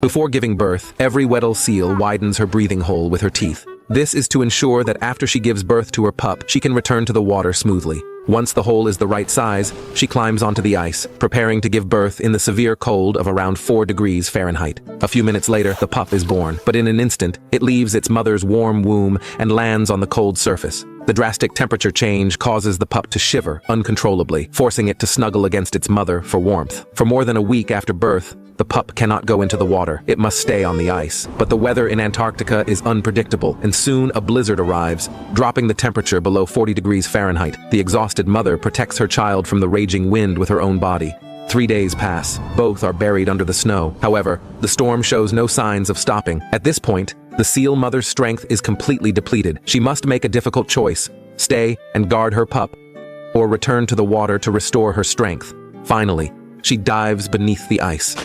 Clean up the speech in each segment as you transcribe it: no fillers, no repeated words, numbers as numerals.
Before giving birth, every Weddell seal widens her breathing hole with her teeth. This is to ensure that after she gives birth to her pup, she can return to the water smoothly. Once the hole is the right size, she climbs onto the ice, preparing to give birth in the severe cold of around 4 degrees Fahrenheit. A few minutes later, the pup is born, but in an instant, it leaves its mother's warm womb and lands on the cold surface. The drastic temperature change causes the pup to shiver uncontrollably, forcing it to snuggle against its mother for warmth. For more than a week after birth, the pup cannot go into the water. It must stay on the ice. But the weather in Antarctica is unpredictable, and soon a blizzard arrives, dropping the temperature below 40 degrees Fahrenheit. The exhausted mother protects her child from the raging wind with her own body. 3 days pass. Both are buried under the snow. However, the storm shows no signs of stopping. At this point, the seal mother's strength is completely depleted. She must make a difficult choice: stay and guard her pup, or return to the water to restore her strength. Finally, she dives beneath the ice.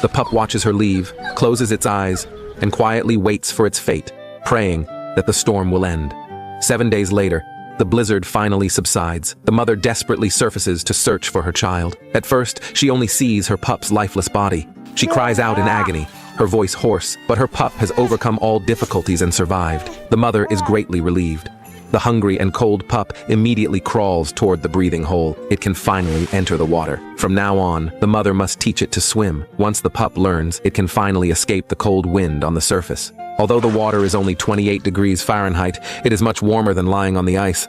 The pup watches her leave, closes its eyes, and quietly waits for its fate, praying that the storm will end. 7 days later, the blizzard finally subsides. The mother desperately surfaces to search for her child. At first, she only sees her pup's lifeless body. She cries out in agony, her voice hoarse, but her pup has overcome all difficulties and survived. The mother is greatly relieved. The hungry and cold pup immediately crawls toward the breathing hole. It can finally enter the water. From now on, the mother must teach it to swim. Once the pup learns, it can finally escape the cold wind on the surface. Although the water is only 28 degrees Fahrenheit, it is much warmer than lying on the ice.